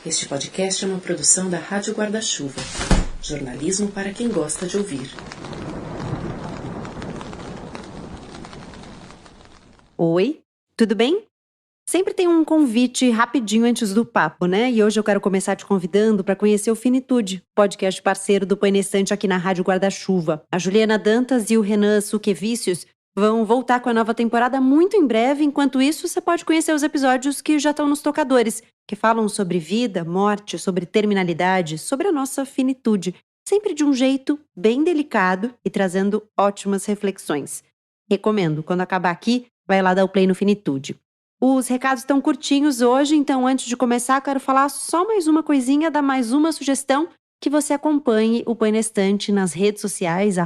Este podcast é uma produção da Rádio Guarda-Chuva. Jornalismo para quem gosta de ouvir. Oi, tudo bem? Sempre tem um convite rapidinho antes do papo, né? E hoje eu quero começar te convidando para conhecer o Finitude, podcast parceiro do Põe na Estante aqui na Rádio Guarda-Chuva. A Juliana Dantas e o Renan Suquevicius vão voltar com a nova temporada muito em breve. Enquanto isso, você pode conhecer os episódios que já estão nos tocadores, que falam sobre vida, morte, sobre terminalidade, sobre a nossa finitude, sempre de um jeito bem delicado e trazendo ótimas reflexões. Recomendo, quando acabar aqui, vai lá dar o play no Finitude. Os recados estão curtinhos hoje, então antes de começar, quero falar só mais uma coisinha, dar mais uma sugestão, que você acompanhe o Põe na Estante nas redes sociais,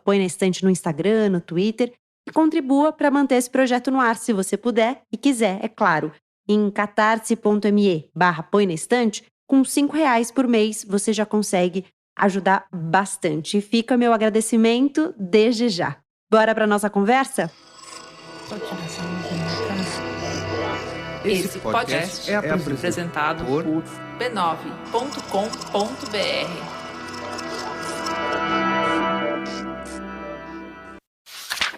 @Põe na Estante no Instagram, no Twitter, e contribua para manter esse projeto no ar, se você puder e quiser, é claro. Em catarse.me/Põe na Estante, com R$5 por mês, você já consegue ajudar bastante. E fica meu agradecimento desde já. Bora para nossa conversa? Esse podcast é apresentado por b9.com.br.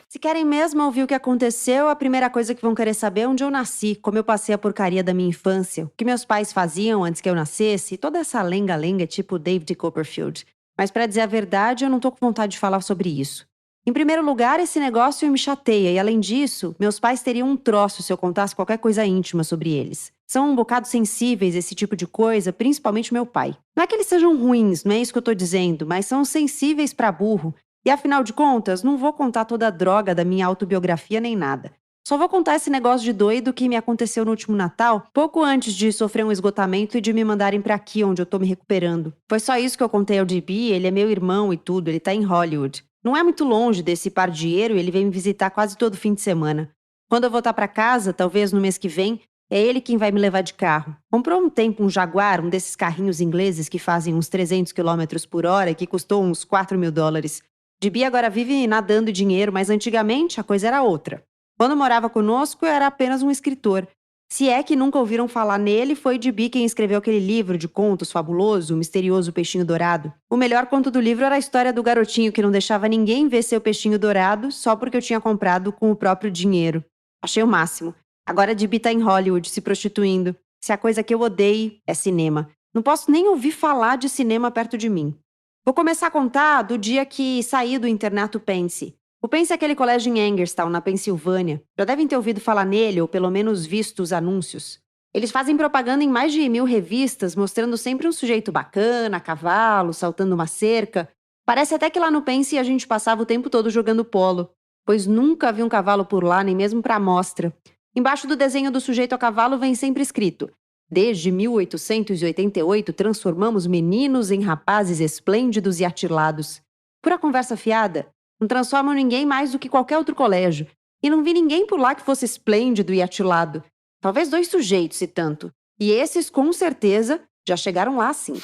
Se querem mesmo ouvir o que aconteceu, a primeira coisa que vão querer saber é onde eu nasci, como eu passei a porcaria da minha infância, o que meus pais faziam antes que eu nascesse, toda essa lenga-lenga tipo David Copperfield. Mas pra dizer a verdade, eu não tô com vontade de falar sobre isso. Em primeiro lugar, esse negócio me chateia e, além disso, meus pais teriam um troço se eu contasse qualquer coisa íntima sobre eles. São um bocado sensíveis esse tipo de coisa, principalmente meu pai. Não é que eles sejam ruins, não é isso que eu tô dizendo, mas são sensíveis pra burro. E afinal de contas, não vou contar toda a droga da minha autobiografia nem nada. Só vou contar esse negócio de doido que me aconteceu no último Natal, pouco antes de sofrer um esgotamento e de me mandarem pra aqui, onde eu tô me recuperando. Foi só isso que eu contei ao DB, ele é meu irmão e tudo, ele tá em Hollywood. Não é muito longe desse pardieiro e ele vem me visitar quase todo fim de semana. Quando eu voltar pra casa, talvez no mês que vem, é ele quem vai me levar de carro. Comprou um tempo um Jaguar, um desses carrinhos ingleses que fazem uns 300 km por hora e que custou uns $4.000. DB agora vive nadando dinheiro, mas antigamente a coisa era outra. Quando morava conosco, eu era apenas um escritor. Se é que nunca ouviram falar nele, foi DB quem escreveu aquele livro de contos fabuloso, O Misterioso Peixinho Dourado. O melhor conto do livro era a história do garotinho que não deixava ninguém ver seu peixinho dourado só porque eu tinha comprado com o próprio dinheiro. Achei o máximo. Agora DB tá em Hollywood, se prostituindo. Se a coisa que eu odeio é cinema. Não posso nem ouvir falar de cinema perto de mim. Vou começar a contar do dia que saí do internato Pense. O Pense é aquele colégio em Hagerstown, na Pensilvânia. Já devem ter ouvido falar nele, ou pelo menos visto os anúncios. Eles fazem propaganda em mais de 1.000 revistas, mostrando sempre um sujeito bacana, a cavalo, saltando uma cerca. Parece até que lá no Pense a gente passava o tempo todo jogando polo, pois nunca vi um cavalo por lá, nem mesmo para amostra. Embaixo do desenho do sujeito a cavalo vem sempre escrito: desde 1888 transformamos meninos em rapazes esplêndidos e atilados. Pura conversa fiada. Não transformam ninguém mais do que qualquer outro colégio. E não vi ninguém por lá que fosse esplêndido e atilado. Talvez 2 sujeitos, se tanto. E esses, com certeza, já chegaram lá sim.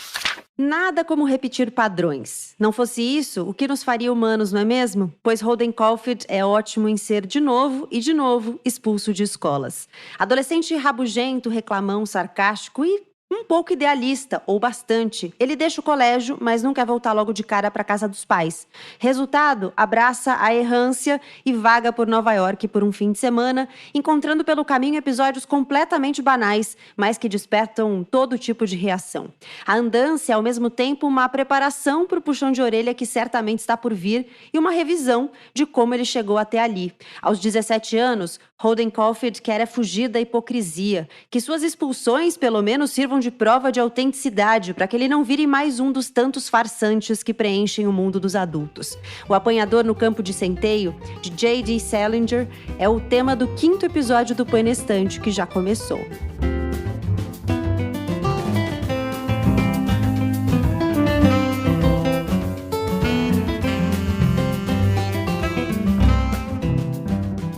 Nada como repetir padrões. Não fosse isso, o que nos faria humanos, não é mesmo? Pois Holden Caulfield é ótimo em ser de novo, expulso de escolas. Adolescente rabugento, reclamão, sarcástico e um pouco idealista, ou bastante. Ele deixa o colégio, mas não quer voltar logo de cara para casa dos pais. Resultado, abraça a errância e vaga por Nova York por um fim de semana, encontrando pelo caminho episódios completamente banais, mas que despertam todo tipo de reação. A andança é, ao mesmo tempo, uma preparação para o puxão de orelha que certamente está por vir e uma revisão de como ele chegou até ali. Aos 17 anos, Holden Caulfield quer fugir da hipocrisia, que suas expulsões, pelo menos, sirvam de prova de autenticidade para que ele não vire mais um dos tantos farsantes que preenchem o mundo dos adultos. O Apanhador no Campo de Centeio, de J.D. Salinger, é o tema do 5º episódio do Põe na Estante, que já começou.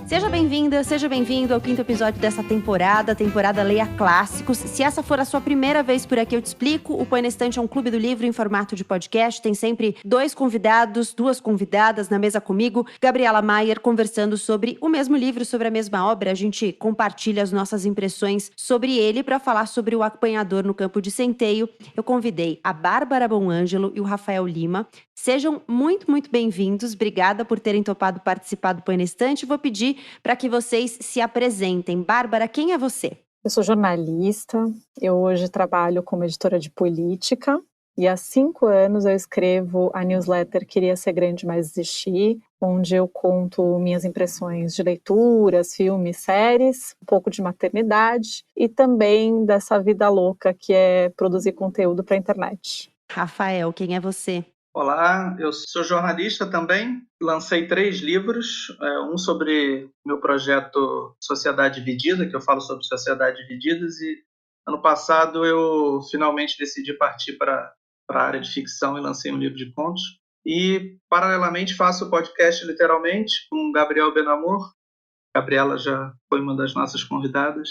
Seja bem-vinda, seja bem-vindo ao 5º episódio dessa temporada Leia Clássicos. Se essa for a sua primeira vez por aqui, eu te explico. O Põe na Estante é um clube do livro em formato de podcast. Tem sempre 2 convidados, 2 convidadas na mesa comigo. Gabriela Maier conversando sobre o mesmo livro, sobre a mesma obra. A gente compartilha as nossas impressões sobre ele. Para falar sobre O Apanhador no Campo de Centeio, eu convidei a Bárbara Bonângelo e o Rafael Lima. Sejam muito, muito bem-vindos. Obrigada por terem topado participar do Põe na Estante. Vou pedir para que vocês se apresentem. Bárbara, quem é você? Eu sou jornalista, eu hoje trabalho como editora de política e há 5 anos eu escrevo a newsletter Queria Ser Grande, Mas Desisti, onde eu conto minhas impressões de leituras, filmes, séries, um pouco de maternidade e também dessa vida louca que é produzir conteúdo para a internet. Rafael, quem é você? Olá, eu sou jornalista também, lancei 3 livros, um sobre meu projeto Sociedade Dividida, que eu falo sobre sociedades divididas, e ano passado eu finalmente decidi partir para a área de ficção e lancei um livro de contos. E, paralelamente, faço o podcast Literalmente com Gabriel Benamor. Gabriela já foi uma das nossas convidadas.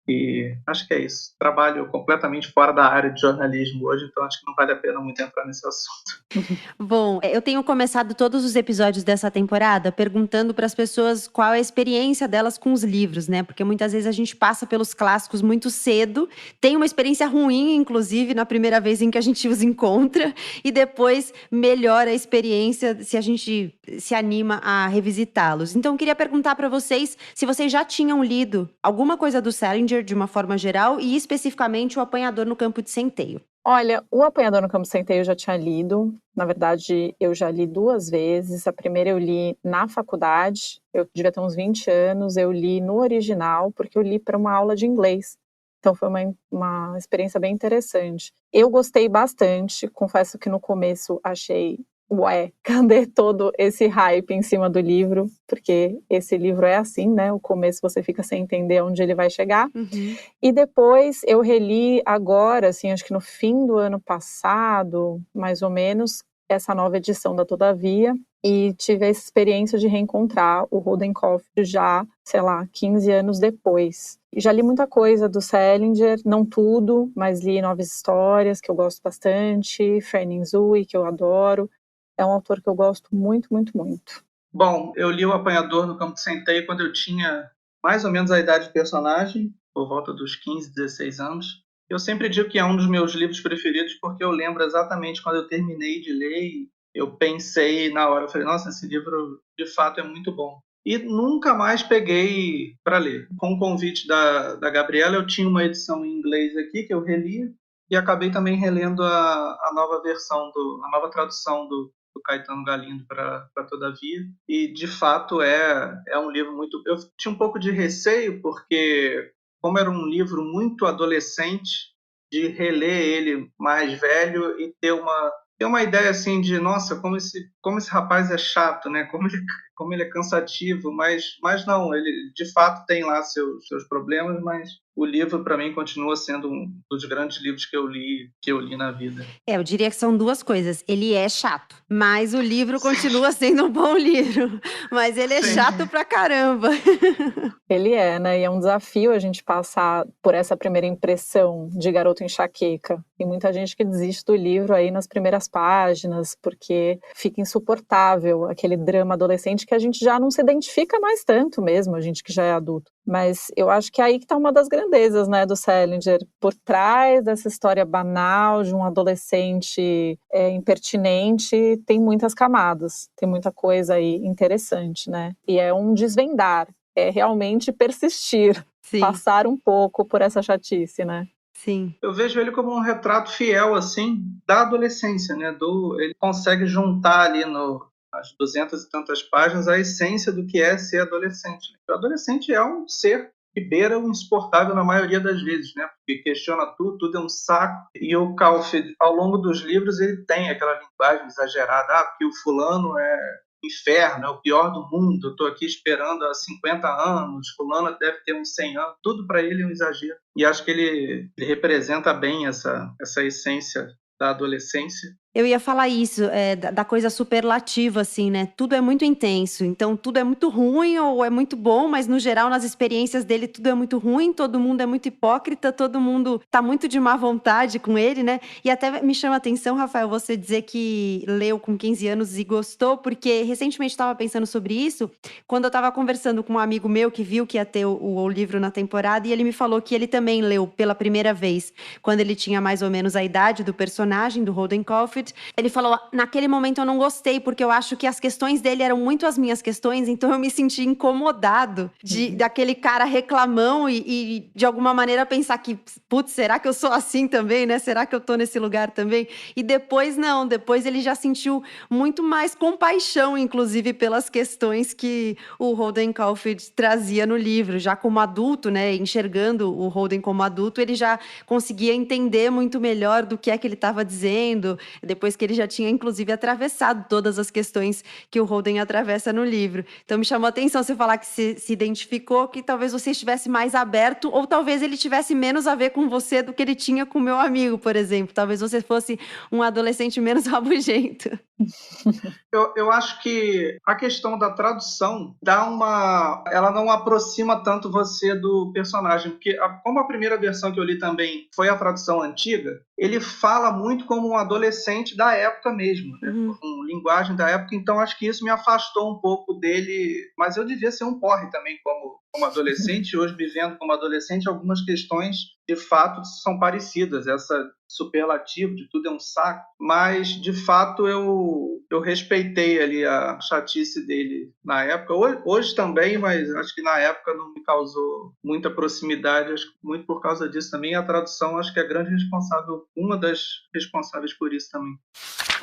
E acho que é isso. Trabalho completamente fora da área de jornalismo hoje, então acho que não vale a pena muito entrar nesse assunto. Bom, eu tenho começado todos os episódios dessa temporada perguntando para as pessoas qual é a experiência delas com os livros, né? Porque muitas vezes a gente passa pelos clássicos muito cedo, tem uma experiência ruim, inclusive, na primeira vez em que a gente os encontra, e depois melhora a experiência se a gente se anima a revisitá-los. Então, eu queria perguntar para vocês se vocês já tinham lido alguma coisa do Salinger de uma forma geral e especificamente O Apanhador no Campo de Centeio. Olha, O Apanhador no Campo de Centeio eu já tinha lido. Na verdade, eu já li 2 vezes. A primeira eu li na faculdade, eu devia ter uns 20 anos, eu li no original, porque eu li para uma aula de inglês. Então foi uma experiência bem interessante. Eu gostei bastante, confesso que no começo achei, ué, cadê todo esse hype em cima do livro? Porque esse livro é assim, né? O começo você fica sem entender onde ele vai chegar. Uhum. E depois eu reli agora, assim, acho que no fim do ano passado, mais ou menos, essa nova edição da Todavia, e tive a experiência de reencontrar o Rudenkoff já, sei lá, 15 anos depois. E já li muita coisa do Salinger, não tudo, mas li Novas Histórias, que eu gosto bastante, Fanning Zui, que eu adoro. É um autor que eu gosto muito, muito, muito. Bom, eu li O Apanhador no Campo de Centeio quando eu tinha mais ou menos a idade do personagem, por volta dos 15, 16 anos. Eu sempre digo que é um dos meus livros preferidos porque eu lembro exatamente quando eu terminei de ler e eu pensei na hora, eu falei, nossa, esse livro de fato é muito bom. E nunca mais peguei para ler. Com o convite da Gabriela, eu tinha uma edição em inglês aqui que eu reli e acabei também relendo a nova versão, a nova tradução do Caetano Galindo para Todavia, e de fato é um livro muito... Eu tinha um pouco de receio, porque como era um livro muito adolescente, de reler ele mais velho e ter uma ideia assim de, nossa, como esse rapaz é chato, né? Como ele é cansativo, mas não, ele de fato tem lá seus problemas, mas o livro, para mim, continua sendo um dos grandes livros que eu li na vida. Eu diria que são 2 coisas. Ele é chato, mas o livro continua sendo um bom livro. Mas ele é chato pra caramba. Ele é, né? E é um desafio a gente passar por essa primeira impressão de garoto enxaqueca. Tem muita gente que desiste do livro aí nas primeiras páginas, porque fica insuportável aquele drama adolescente que a gente já não se identifica mais tanto mesmo, a gente que já é adulto. Mas eu acho que é aí que está uma das grandezas, né, do Salinger. Por trás dessa história banal de um adolescente impertinente, tem muitas camadas, tem muita coisa aí interessante, né? E é um desvendar, é realmente persistir, Sim. Passar um pouco por essa chatice, né? Sim. Eu vejo ele como um retrato fiel, assim, da adolescência, né? Ele consegue juntar ali nas 200 e tantas páginas a essência do que é ser adolescente. O adolescente é um ser que beira o insuportável na maioria das vezes, né? Porque questiona tudo é um saco. E o Caulfield, ao longo dos livros, ele tem aquela linguagem exagerada, porque o fulano é inferno, é o pior do mundo, eu estou aqui esperando há 50 anos, fulano deve ter uns 100 anos, tudo para ele é um exagero. E acho que ele representa bem essa essência da adolescência. Eu ia falar isso, da coisa superlativa, assim, né? Tudo é muito intenso, então tudo é muito ruim ou é muito bom, mas no geral, nas experiências dele, tudo é muito ruim, todo mundo é muito hipócrita, todo mundo tá muito de má vontade com ele, né? E até me chama a atenção, Rafael, você dizer que leu com 15 anos e gostou, porque recentemente eu estava pensando sobre isso, quando eu estava conversando com um amigo meu que viu que ia ter o livro na temporada, e ele me falou que ele também leu pela primeira vez, quando ele tinha mais ou menos a idade do personagem, do Holden Caulfield. Ele falou, naquele momento eu não gostei, porque eu acho que as questões dele eram muito as minhas questões, então eu me senti incomodado daquele cara reclamão e de alguma maneira pensar que, putz, será que eu sou assim também, né? Será que eu tô nesse lugar também? E depois não, depois ele já sentiu muito mais compaixão, inclusive, pelas questões que o Holden Caulfield trazia no livro. Já como adulto, né, enxergando o Holden como adulto, ele já conseguia entender muito melhor do que é que ele estava dizendo, depois que ele já tinha, inclusive, atravessado todas as questões que o Holden atravessa no livro. Então, me chamou a atenção você falar que se identificou, que talvez você estivesse mais aberto, ou talvez ele tivesse menos a ver com você do que ele tinha com o meu amigo, por exemplo. Talvez você fosse um adolescente menos rabugento. Eu acho que a questão da tradução ela não aproxima tanto você do personagem, porque como a primeira versão que eu li também foi a tradução antiga, ele fala muito como um adolescente da época mesmo, né? Com linguagem da época, então acho que isso me afastou um pouco dele, mas eu devia ser um porre também como adolescente, hoje vivendo como adolescente, algumas questões de fato são parecidas, essa superlativo de tudo é um saco, mas de fato eu respeitei ali a chatice dele na época, hoje também, mas acho que na época não me causou muita proximidade, acho que muito por causa disso também, a tradução acho que é grande responsável, uma das responsáveis por isso também.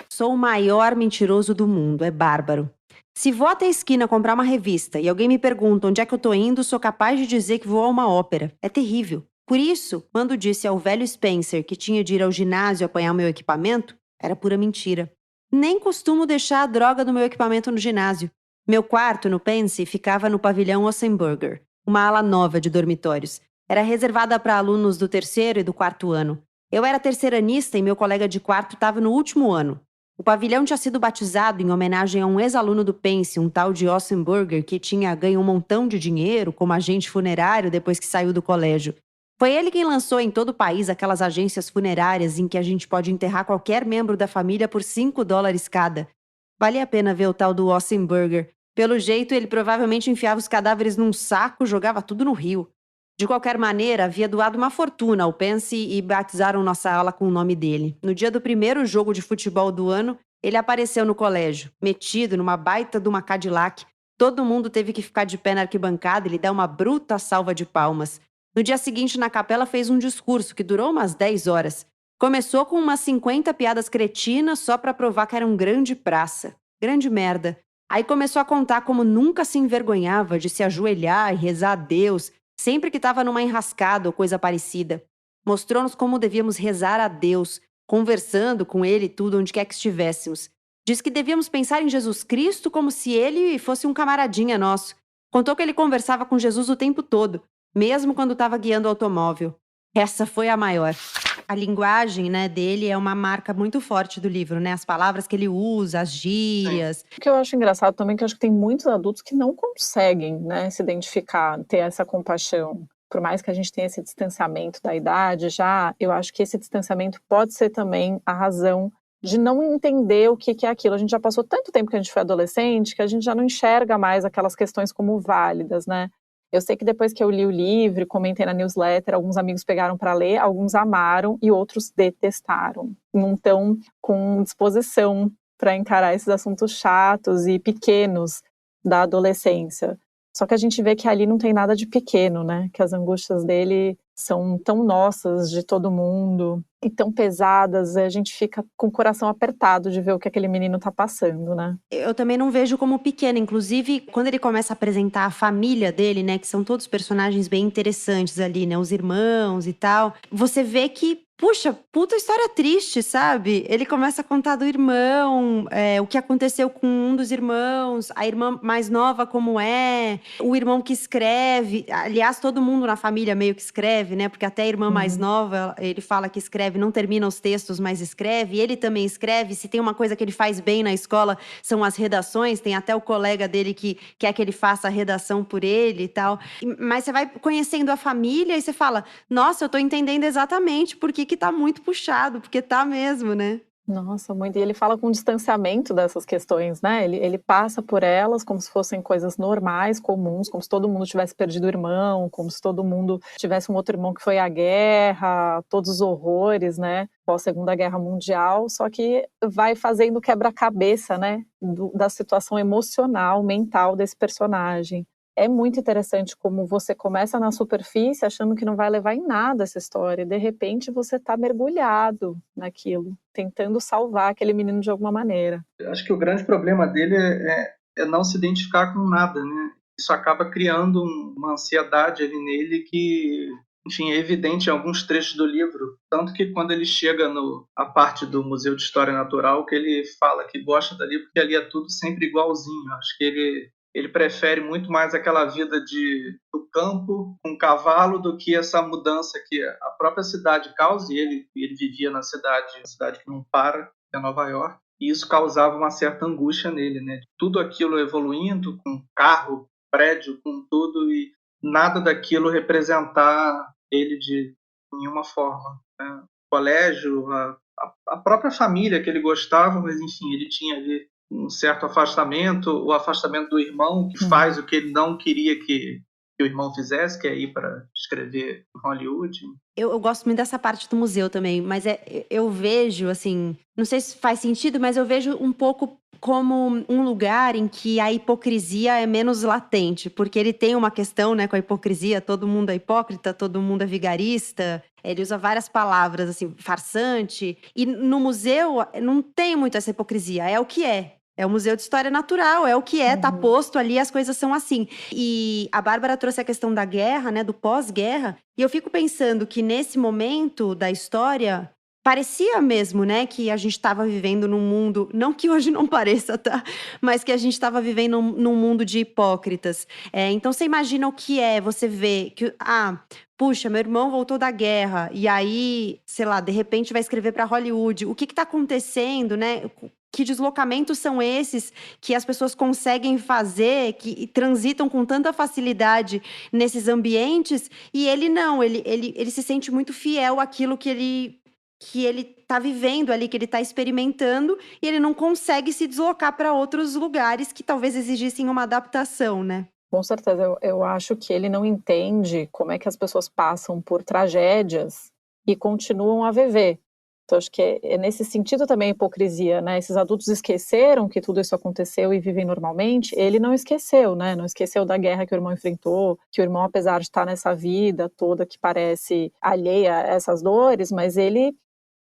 Sou o maior mentiroso do mundo, é bárbaro. Se vou até a esquina comprar uma revista e alguém me pergunta onde é que eu tô indo, sou capaz de dizer que vou a uma ópera. É terrível. Por isso, quando disse ao velho Spencer que tinha de ir ao ginásio apanhar o meu equipamento, era pura mentira. Nem costumo deixar a droga do meu equipamento no ginásio. Meu quarto, no Pense, ficava no pavilhão Ossenburger, uma ala nova de dormitórios. Era reservada para alunos do 3º e do 4º ano. Eu era terceiranista e meu colega de quarto estava no último ano. O pavilhão tinha sido batizado em homenagem a um ex-aluno do Pense, um tal de Ossenburger, que tinha ganho um montão de dinheiro como agente funerário depois que saiu do colégio. Foi ele quem lançou em todo o país aquelas agências funerárias em que a gente pode enterrar qualquer membro da família por $5 cada. Valia a pena ver o tal do Ossenburger. Pelo jeito, ele provavelmente enfiava os cadáveres num saco e jogava tudo no rio. De qualquer maneira, havia doado uma fortuna ao Pense e batizaram nossa aula com o nome dele. No dia do primeiro jogo de futebol do ano, ele apareceu no colégio, metido numa baita de uma Cadillac. Todo mundo teve que ficar de pé na arquibancada e lhe dar uma bruta salva de palmas. No dia seguinte, na capela, fez um discurso que durou umas 10 horas. Começou com umas 50 piadas cretinas só pra provar que era um grande praça. Grande merda. Aí começou a contar como nunca se envergonhava de se ajoelhar e rezar a Deus, sempre que estava numa enrascada ou coisa parecida. Mostrou-nos como devíamos rezar a Deus, conversando com ele e tudo onde quer que estivéssemos. Diz que devíamos pensar em Jesus Cristo como se ele fosse um camaradinha nosso. Contou que ele conversava com Jesus o tempo todo, mesmo quando estava guiando o automóvel. Essa foi a maior. A linguagem, né, dele é uma marca muito forte do livro, né? As palavras que ele usa, as gírias. O que eu acho engraçado também é que eu acho que tem muitos adultos que não conseguem, né, se identificar, ter essa compaixão. Por mais que a gente tenha esse distanciamento da idade, eu acho que esse distanciamento pode ser também a razão de não entender o que é aquilo. A gente já passou tanto tempo que a gente foi adolescente que a gente já não enxerga mais aquelas questões como válidas, né? Eu sei que depois que eu li o livro, comentei na newsletter, alguns amigos pegaram para ler, alguns amaram e outros detestaram. Não estão com disposição para encarar esses assuntos chatos e pequenos da adolescência. Só que a gente vê que ali não tem nada de pequeno, né? Que as angústias dele são tão nossas, de todo mundo, e tão pesadas, a gente fica com o coração apertado de ver o que aquele menino tá passando, né? Eu também não vejo como pequena. Inclusive, quando ele começa a apresentar a família dele, né? Que são todos personagens bem interessantes ali, né? Os irmãos e tal. Você vê que, puxa, puta história triste, sabe? Ele começa a contar do irmão, o que aconteceu com um dos irmãos, a irmã mais nova como é, o irmão que escreve. Aliás, todo mundo na família meio que escreve, escreve, né? Porque até a irmã mais nova, ele fala que escreve, não termina os textos, mas escreve. E ele também escreve. Se tem uma coisa que ele faz bem na escola, são as redações. Tem até o colega dele que quer que ele faça a redação por ele e tal. Mas você vai conhecendo a família e você fala, nossa, eu tô entendendo exatamente por que tá muito puxado, porque tá mesmo, né? Nossa, muito. E ele fala com distanciamento dessas questões, né? Ele passa por elas como se fossem coisas normais, comuns, como se todo mundo tivesse perdido o irmão, como se todo mundo tivesse um outro irmão que foi à guerra, todos os horrores, né? Pós-Segunda Guerra Mundial, só que vai fazendo quebra-cabeça, né? Da situação emocional, mental desse personagem. É muito interessante como você começa na superfície achando que não vai levar em nada essa história. De repente você está mergulhado naquilo, tentando salvar aquele menino de alguma maneira. Eu acho que o grande problema dele é não se identificar com nada, né? Isso acaba criando uma ansiedade ali nele que, enfim, é evidente em alguns trechos do livro. Tanto que quando ele chega a parte do Museu de História Natural, que ele fala que gosta dali porque ali é tudo sempre igualzinho. Acho que ele prefere muito mais aquela vida do campo com cavalo do que essa mudança que a própria cidade causa, e ele vivia na cidade que não para, que é Nova York, e isso causava uma certa angústia nele, né? Tudo aquilo evoluindo, com carro, prédio, com tudo, e nada daquilo representar ele de nenhuma forma, né? O colégio, a própria família que ele gostava, mas enfim, ele tinha ali um certo afastamento, o afastamento do irmão, que faz o que ele não queria que o irmão fizesse, que é ir para escrever em Hollywood. Eu gosto muito dessa parte do museu também, mas eu vejo, assim, não sei se faz sentido, mas eu vejo um pouco como um lugar em que a hipocrisia é menos latente, porque ele tem uma questão, né, com a hipocrisia, todo mundo é hipócrita, todo mundo é vigarista, ele usa várias palavras, assim, farsante, e no museu não tem muito essa hipocrisia, é o que é. É o Museu de História Natural, é o que é, tá posto ali, as coisas são assim. E a Bárbara trouxe a questão da guerra, né, do pós-guerra, e eu fico pensando que nesse momento da história, parecia mesmo, né, que a gente estava vivendo num mundo, não que hoje não pareça, tá? Mas que a gente estava vivendo num mundo de hipócritas. Então você imagina o que é você ver que, puxa, meu irmão voltou da guerra, e aí, sei lá, de repente vai escrever para Hollywood. O que tá acontecendo, né? Que deslocamentos são esses que as pessoas conseguem fazer, que transitam com tanta facilidade nesses ambientes, e ele não, ele se sente muito fiel àquilo que ele tá vivendo ali, que ele tá experimentando, e ele não consegue se deslocar para outros lugares que talvez exigissem uma adaptação, né? Com certeza, eu acho que ele não entende como é que as pessoas passam por tragédias e continuam a viver. Então, acho que é nesse sentido também a hipocrisia, né? Esses adultos esqueceram que tudo isso aconteceu e vivem normalmente. Ele não esqueceu, né? Não esqueceu da guerra que o irmão enfrentou, que o irmão, apesar de estar nessa vida toda que parece alheia a essas dores, mas ele,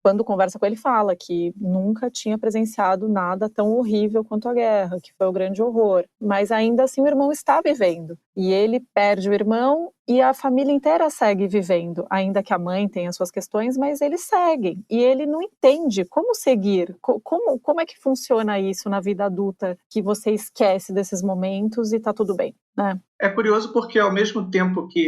quando conversa com ele, fala que nunca tinha presenciado nada tão horrível quanto a guerra, que foi o grande horror. Mas ainda assim o irmão está vivendo. E ele perde o irmão e a família inteira segue vivendo. Ainda que a mãe tenha suas questões, mas eles seguem. E ele não entende como seguir. Como é que funciona isso na vida adulta, que você esquece desses momentos e tá tudo bem, né? É curioso porque, ao mesmo tempo que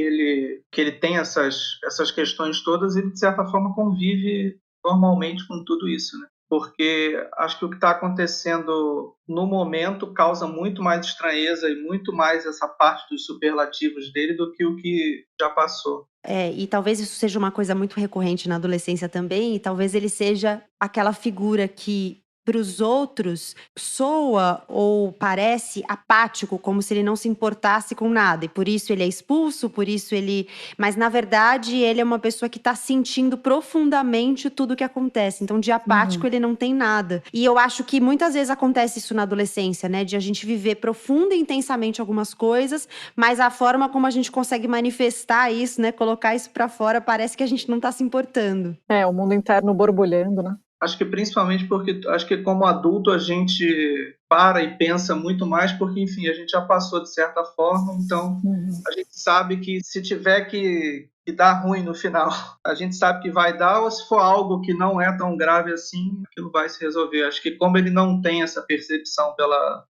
ele tem essas questões todas, ele, de certa forma, convive normalmente com tudo isso, né? Porque acho que o que está acontecendo no momento causa muito mais estranheza e muito mais essa parte dos superlativos dele do que o que já passou. E talvez isso seja uma coisa muito recorrente na adolescência também, e talvez ele seja aquela figura que para os outros soa ou parece apático, como se ele não se importasse com nada, e por isso ele é expulso, por isso ele... Mas na verdade ele é uma pessoa que está sentindo profundamente tudo que acontece, então de apático ele não tem nada. E eu acho que muitas vezes acontece isso na adolescência, né, de a gente viver profunda e intensamente algumas coisas, mas a forma como a gente consegue manifestar isso, né, colocar isso para fora, parece que a gente não está se importando. O mundo interno borbulhando, né? Acho que principalmente porque acho que como adulto a gente para e pensa muito mais porque, enfim, a gente já passou de certa forma, então a gente sabe que se tiver que dar ruim no final, a gente sabe que vai dar, ou se for algo que não é tão grave assim, aquilo vai se resolver. Acho que como ele não tem essa percepção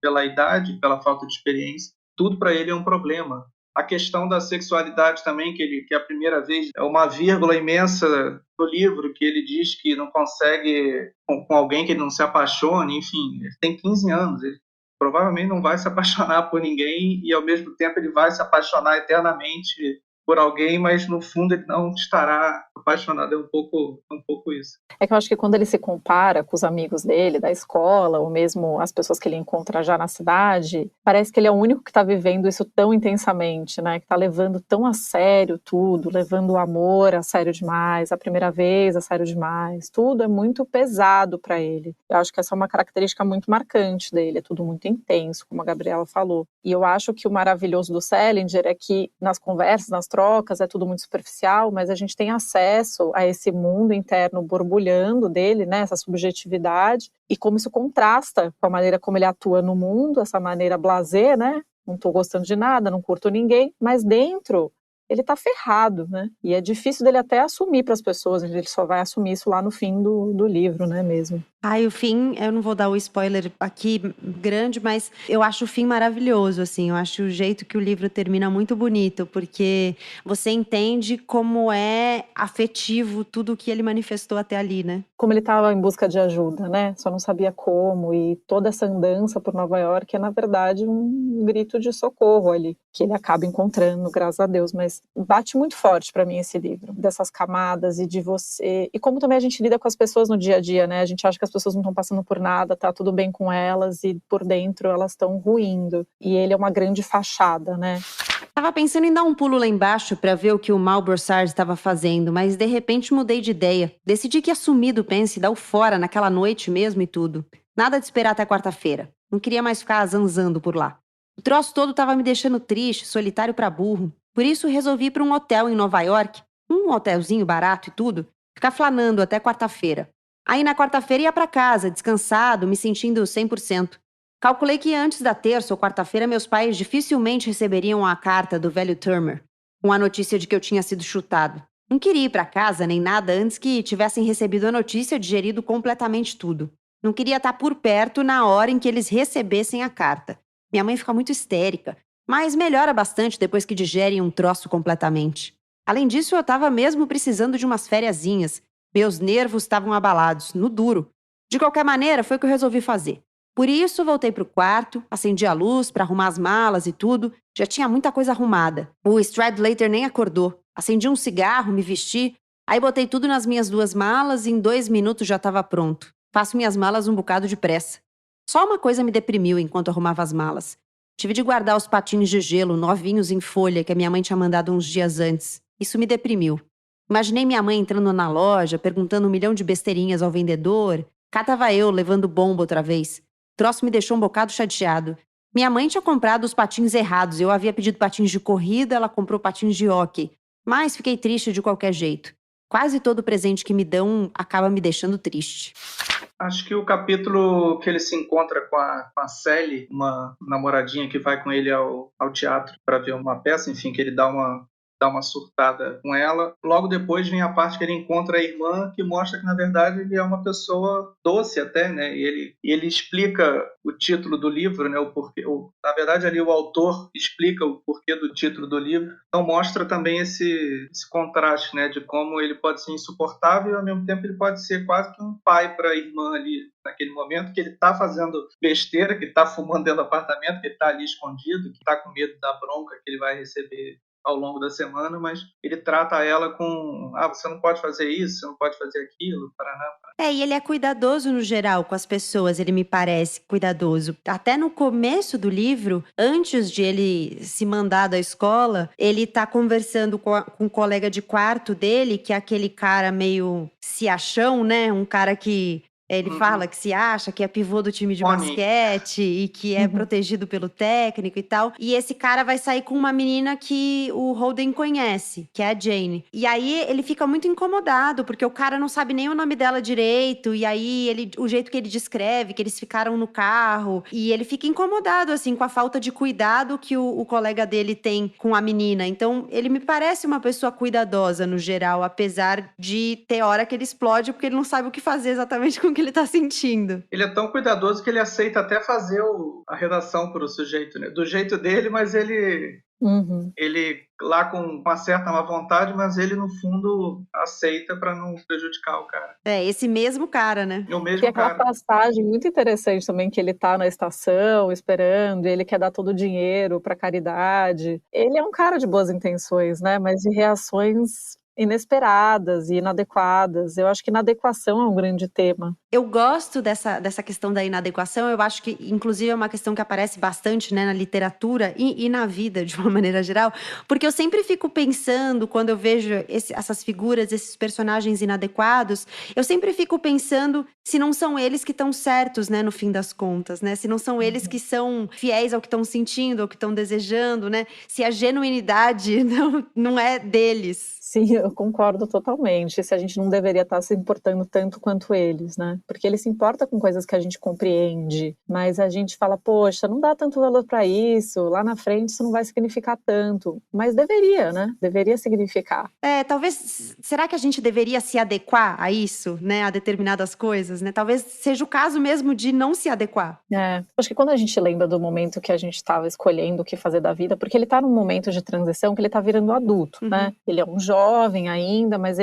pela idade, pela falta de experiência, tudo para ele é um problema. A questão da sexualidade também, que a primeira vez é uma vírgula imensa no livro, que ele diz que não consegue com alguém que ele não se apaixone, enfim, ele tem 15 anos, ele provavelmente não vai se apaixonar por ninguém e ao mesmo tempo ele vai se apaixonar eternamente por alguém, mas no fundo ele não estará apaixonado, é um pouco isso. É que eu acho que quando ele se compara com os amigos dele, da escola, ou mesmo as pessoas que ele encontra já na cidade, parece que ele é o único que está vivendo isso tão intensamente, né? Que está levando tão a sério tudo, levando o amor a sério demais, a primeira vez a sério demais, tudo é muito pesado para ele. Eu acho que essa é uma característica muito marcante dele, é tudo muito intenso, como a Gabriela falou. E eu acho que o maravilhoso do Salinger é que nas conversas, nas trocas, é tudo muito superficial, mas a gente tem acesso a esse mundo interno borbulhando dele, né, essa subjetividade, e como isso contrasta com a maneira como ele atua no mundo, essa maneira blasé, né, não estou gostando de nada, não curto ninguém, mas dentro ele tá ferrado, né, e é difícil dele até assumir para as pessoas, ele só vai assumir isso lá no fim do livro, né, mesmo. Ai, o fim, eu não vou dar o spoiler aqui grande, mas eu acho o fim maravilhoso, assim. Eu acho o jeito que o livro termina muito bonito, porque você entende como é afetivo tudo o que ele manifestou até ali, né? Como ele estava em busca de ajuda, né? Só não sabia como, e toda essa andança por Nova York é, na verdade, um grito de socorro ali, que ele acaba encontrando, graças a Deus. Mas bate muito forte para mim esse livro, dessas camadas e de você. E como também a gente lida com as pessoas no dia a dia, né? A gente acha que as pessoas não estão passando por nada, tá tudo bem com elas, e por dentro elas estão ruindo. E ele é uma grande fachada, né? Tava pensando em dar um pulo lá embaixo pra ver o que o Mal Brossard estava fazendo, mas de repente mudei de ideia. Decidi que ia sumir do Pence e dar o fora naquela noite mesmo e tudo. Nada de esperar até quarta-feira. Não queria mais ficar zanzando por lá. O troço todo tava me deixando triste, solitário pra burro. Por isso resolvi ir pra um hotel em Nova York, um hotelzinho barato e tudo, ficar flanando até quarta-feira. Aí na quarta-feira ia pra casa, descansado, me sentindo 100%. Calculei que antes da terça ou quarta-feira meus pais dificilmente receberiam a carta do velho Turmer, com a notícia de que eu tinha sido chutado. Não queria ir pra casa nem nada antes que tivessem recebido a notícia e digerido completamente tudo. Não queria estar por perto na hora em que eles recebessem a carta. Minha mãe fica muito histérica, mas melhora bastante depois que digerem um troço completamente. Além disso, eu estava mesmo precisando de umas fériasinhas. Meus nervos estavam abalados, no duro. De qualquer maneira, foi o que eu resolvi fazer. Por isso, voltei pro quarto, acendi a luz para arrumar as malas e tudo. Já tinha muita coisa arrumada. O Stradlater nem acordou. Acendi um cigarro, me vesti. Aí botei tudo nas minhas 2 malas e em 2 minutos já estava pronto. Faço minhas malas um bocado depressa. Só uma coisa me deprimiu enquanto arrumava as malas. Tive de guardar os patins de gelo novinhos em folha que a minha mãe tinha mandado uns dias antes. Isso me deprimiu. Imaginei minha mãe entrando na loja, perguntando 1 milhão de besteirinhas ao vendedor. Cá tava eu, levando bomba outra vez. O troço me deixou um bocado chateado. Minha mãe tinha comprado os patins errados. Eu havia pedido patins de corrida, ela comprou patins de hóquei. Mas fiquei triste de qualquer jeito. Quase todo presente que me dão acaba me deixando triste. Acho que o capítulo que ele se encontra com a Sally, uma namoradinha que vai com ele ao teatro para ver uma peça, enfim, que ele dá uma surtada com ela. Logo depois vem a parte que ele encontra a irmã, que mostra que, na verdade, ele é uma pessoa doce até, né? E ele explica o título do livro, né? O porquê. Na verdade, ali o autor explica o porquê do título do livro. Então mostra também esse contraste, né? De como ele pode ser insuportável e, ao mesmo tempo, ele pode ser quase que um pai para a irmã ali, naquele momento, que ele está fazendo besteira, que está fumando dentro do apartamento, que ele está ali escondido, que está com medo da bronca que ele vai receber ao longo da semana, mas ele trata ela com você não pode fazer isso, você não pode fazer aquilo, paraná. E ele é cuidadoso no geral com as pessoas, ele me parece cuidadoso. Até no começo do livro, antes de ele se mandar da escola, ele tá conversando com um colega de quarto dele, que é aquele cara meio se achão, né? Um cara que ele fala que se acha que é pivô do time de basquete e que é protegido pelo técnico e tal. E esse cara vai sair com uma menina que o Holden conhece, que é a Jane. E aí ele fica muito incomodado, porque o cara não sabe nem o nome dela direito. E aí o jeito que ele descreve, que eles ficaram no carro. E ele fica incomodado, assim, com a falta de cuidado que o colega dele tem com a menina. Então, ele me parece uma pessoa cuidadosa no geral, apesar de ter hora que ele explode, porque ele não sabe o que fazer exatamente com o que ele tá sentindo. Ele é tão cuidadoso que ele aceita até fazer a redação pro sujeito, né? Do jeito dele, mas ele Uhum. Ele lá com uma certa má vontade, mas ele no fundo aceita para não prejudicar o cara. É, esse mesmo cara, né? É o Tem mesmo aquela cara. passagem muito interessante também, que ele tá na estação esperando, e ele quer dar todo o dinheiro para caridade. Ele é um cara de boas intenções, né? Mas de reações inesperadas e inadequadas. Eu acho que inadequação é um grande tema. Eu gosto dessa questão da inadequação, eu acho que, inclusive, é uma questão que aparece bastante, né, na literatura e na vida, de uma maneira geral, porque eu sempre fico pensando, quando eu vejo essas figuras, esses personagens inadequados, eu sempre fico pensando se não são eles que estão certos, né, no fim das contas, né, se não são eles que são fiéis ao que estão sentindo, ao que estão desejando, né, se a genuinidade não é deles. Sim, eu concordo totalmente. Se a gente não deveria estar se importando tanto quanto eles, né? Porque ele se importa com coisas que a gente compreende, mas a gente fala, poxa, não dá tanto valor para isso, lá na frente isso não vai significar tanto. Mas deveria, né? Deveria significar. Talvez, será que a gente deveria se adequar a isso, né, a determinadas coisas, né? Talvez seja o caso mesmo de não se adequar. Acho que quando a gente lembra do momento que a gente estava escolhendo o que fazer da vida, porque ele está num momento de transição que ele está virando adulto, né? Ele é um jovem ainda, mas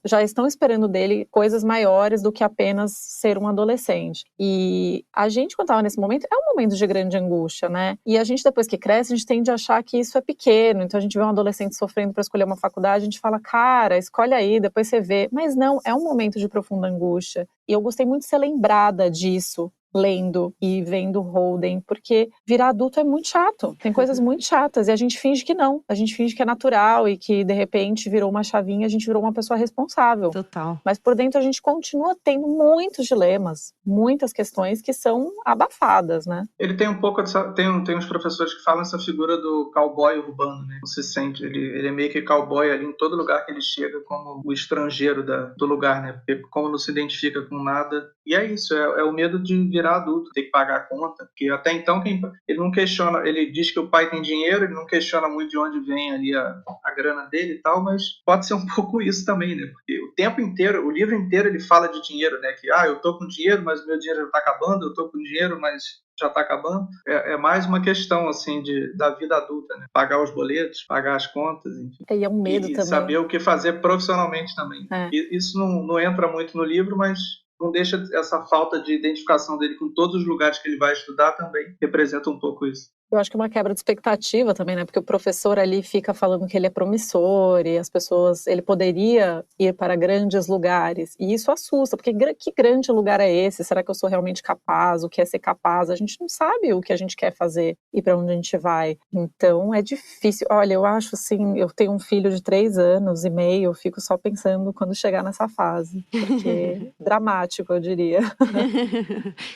já estão esperando dele coisas maiores do que apenas ser um adolescente. E a gente, quando estava nesse momento, é um momento de grande angústia, né? E a gente, depois que cresce, a gente tende a achar que isso é pequeno. Então a gente vê um adolescente sofrendo para escolher uma faculdade, a gente fala, cara, escolhe aí, depois você vê. Mas não, é um momento de profunda angústia. E eu gostei muito de ser lembrada disso, lendo e vendo Holden, porque virar adulto é muito chato, tem coisas muito chatas e a gente finge que não, a gente finge que é natural e que de repente virou uma chavinha, a gente virou uma pessoa responsável. Total. Mas por dentro a gente continua tendo muitos dilemas, muitas questões que são abafadas, né? Ele tem um pouco tem uns professores que falam essa figura do cowboy urbano, né? Você sente, ele é meio que cowboy ali em todo lugar que ele chega, como o estrangeiro do lugar, né? Porque como não se identifica com nada. E é isso, é o medo de virar adulto, ter que pagar a conta, porque até então ele não questiona, ele diz que o pai tem dinheiro, ele não questiona muito de onde vem ali a grana dele e tal, mas pode ser um pouco isso também, né? Porque o tempo inteiro, o livro inteiro ele fala de dinheiro, né? Que, eu tô com dinheiro, mas o meu dinheiro já tá acabando, eu tô com dinheiro, mas já tá acabando. É mais uma questão, assim, da vida adulta, né? Pagar os boletos, pagar as contas, enfim. E é um medo também. E saber o que fazer profissionalmente também. E isso não entra muito no livro, mas não deixa essa falta de identificação dele com todos os lugares que ele vai estudar também representa um pouco isso. Eu acho que é uma quebra de expectativa também, né? Porque o professor ali fica falando que ele é promissor e as pessoas, ele poderia ir para grandes lugares. E isso assusta, porque que grande lugar é esse? Será que eu sou realmente capaz? O que é ser capaz? A gente não sabe o que a gente quer fazer e para onde a gente vai. Então é difícil. Olha, eu acho assim, eu tenho um filho de 3 anos e meio, eu fico só pensando quando chegar nessa fase. Porque dramático, eu diria.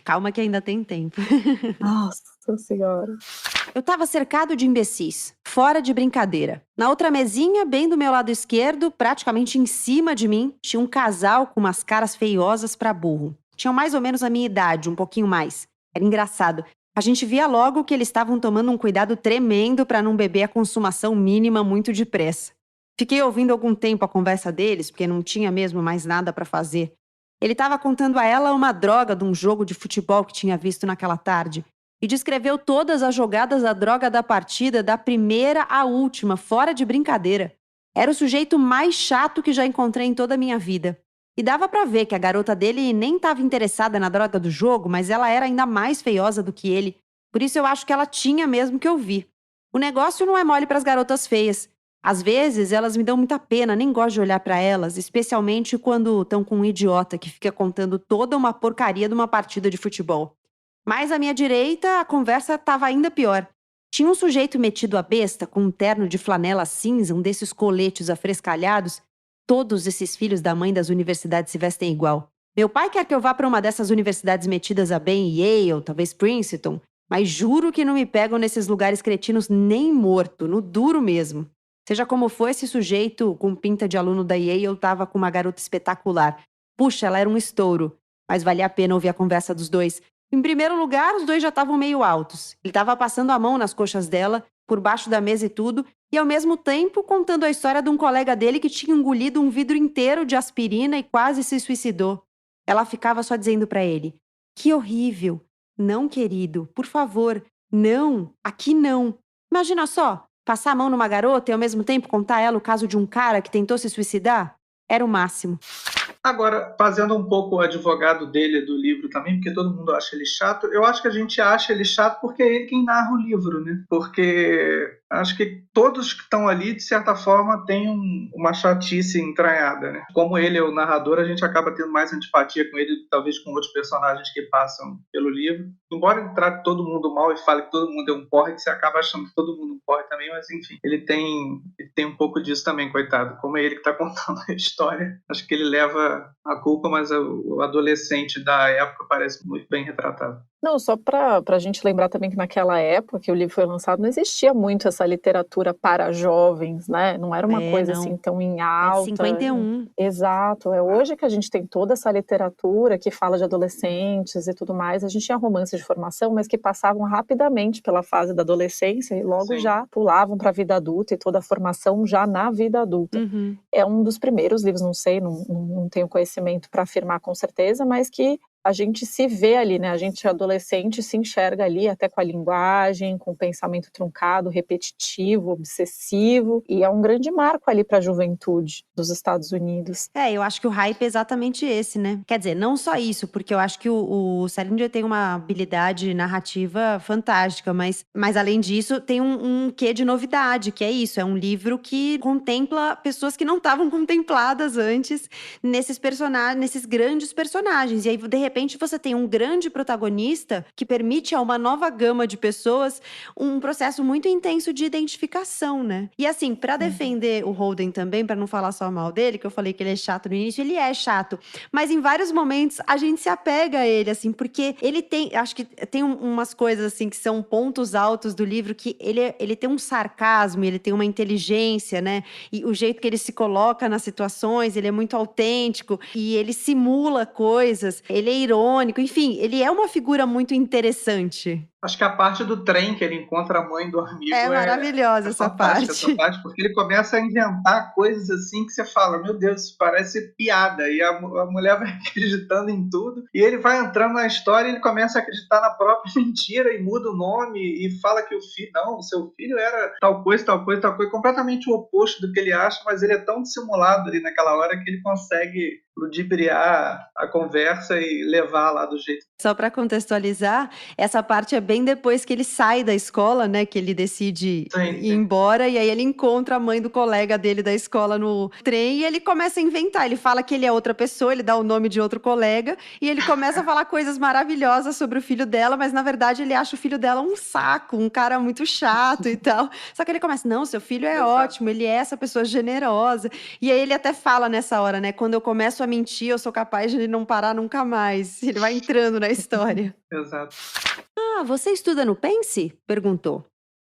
Calma que ainda tem tempo. Nossa Senhora. Eu tava cercado de imbecis, fora de brincadeira. Na outra mesinha, bem do meu lado esquerdo, praticamente em cima de mim, tinha um casal com umas caras feiosas pra burro. Tinham mais ou menos a minha idade, um pouquinho mais. Era engraçado. A gente via logo que eles estavam tomando um cuidado tremendo pra não beber a consumação mínima muito depressa. Fiquei ouvindo algum tempo a conversa deles, porque não tinha mesmo mais nada pra fazer. Ele estava contando a ela uma droga de um jogo de futebol que tinha visto naquela tarde. E descreveu todas as jogadas da droga da partida, da primeira à última, fora de brincadeira. Era o sujeito mais chato que já encontrei em toda a minha vida. E dava pra ver que a garota dele nem estava interessada na droga do jogo, mas ela era ainda mais feiosa do que ele. Por isso eu acho que ela tinha mesmo que ouvir. O negócio não é mole pras garotas feias. Às vezes elas me dão muita pena, nem gosto de olhar pra elas, especialmente quando estão com um idiota que fica contando toda uma porcaria de uma partida de futebol. Mas à minha direita, a conversa estava ainda pior. Tinha um sujeito metido à besta, com um terno de flanela cinza, um desses coletes afrescalhados. Todos esses filhos da mãe das universidades se vestem igual. Meu pai quer que eu vá para uma dessas universidades metidas a bem, Yale, talvez Princeton, mas juro que não me pegam nesses lugares cretinos nem morto, no duro mesmo. Seja como for, esse sujeito com pinta de aluno da Yale estava com uma garota espetacular. Puxa, ela era um estouro, mas valia a pena ouvir a conversa dos dois. Em primeiro lugar, os dois já estavam meio altos. Ele estava passando a mão nas coxas dela, por baixo da mesa e tudo, e ao mesmo tempo contando a história de um colega dele que tinha engolido um vidro inteiro de aspirina e quase se suicidou. Ela ficava só dizendo para ele: "Que horrível! Não, querido, por favor, não, aqui não." Imagina só, Passar a mão numa garota e ao mesmo tempo contar a ela o caso de um cara que tentou se suicidar? Era o máximo. Agora, fazendo um pouco o advogado dele do livro também, porque todo mundo acha ele chato, eu acho que a gente acha ele chato porque é ele quem narra o livro, né? Porque acho que todos que estão ali, de certa forma, têm uma chatice entranhada, né? Como ele é o narrador, a gente acaba tendo mais antipatia com ele, talvez com outros personagens que passam pelo livro. Embora ele trate todo mundo mal e fale que todo mundo é um porre, que você acaba achando que todo mundo é um porre também, mas enfim, ele tem um pouco disso também, coitado. Como é ele que está contando a história, acho que ele leva a culpa, mas o adolescente da época parece muito bem retratado. Não, só para a gente lembrar também que naquela época que o livro foi lançado, não existia muito essa literatura para jovens, né? Não era uma coisa não. assim tão em alta. É 51. Exato. É hoje que a gente tem toda essa literatura que fala de adolescentes e tudo mais. A gente tinha romances de formação, mas que passavam rapidamente pela fase da adolescência e logo Sim. já pulavam para a vida adulta e toda a formação já na vida adulta. Uhum. É um dos primeiros livros, não sei, não tenho conhecimento para afirmar com certeza, mas que a gente se vê ali, né? A gente adolescente se enxerga ali até com a linguagem, com o pensamento truncado, repetitivo, obsessivo, e é um grande marco ali para a juventude dos Estados Unidos. Eu acho que o hype é exatamente esse, né? Quer dizer, não só isso, porque eu acho que o Salinger tem uma habilidade narrativa fantástica, mas além disso, tem um quê de novidade, que é isso, é um livro que contempla pessoas que não estavam contempladas antes nesses personagens, nesses grandes personagens, e aí, de repente, você tem um grande protagonista que permite a uma nova gama de pessoas um processo muito intenso de identificação, né? E assim, pra defender o Holden também, pra não falar só mal dele, que eu falei que ele é chato no início, ele é chato, mas em vários momentos a gente se apega a ele, assim, porque ele tem, acho que tem umas coisas assim que são pontos altos do livro, que ele tem um sarcasmo, ele tem uma inteligência, né? E o jeito que ele se coloca nas situações, ele é muito autêntico e ele simula coisas, ele é irônico, enfim, ele é uma figura muito interessante. Acho que a parte do trem que ele encontra a mãe do amigo é maravilhosa essa parte. Essa parte, porque ele começa a inventar coisas assim que você fala, meu Deus, isso parece piada, e a mulher vai acreditando em tudo, e ele vai entrando na história e ele começa a acreditar na própria mentira e muda o nome e fala que o seu filho era tal coisa, completamente o oposto do que ele acha, mas ele é tão dissimulado ali naquela hora que ele consegue ludibriar a conversa e levar lá do jeito. Só para contextualizar, essa parte é bem depois que ele sai da escola, né? Que ele decide ir embora, e aí ele encontra a mãe do colega dele da escola no trem, e ele começa a inventar. Ele fala que ele é outra pessoa, ele dá o nome de outro colega, e ele começa a falar coisas maravilhosas sobre o filho dela, mas na verdade ele acha o filho dela um saco, um cara muito chato e tal. Só que ele começa, não, seu filho é ótimo, ele é essa pessoa generosa. E aí ele até fala nessa hora, né? Quando eu começo a mentir, eu sou capaz de não parar nunca mais. Ele vai entrando na história. Exato. Ah, você estuda no Pense? Perguntou.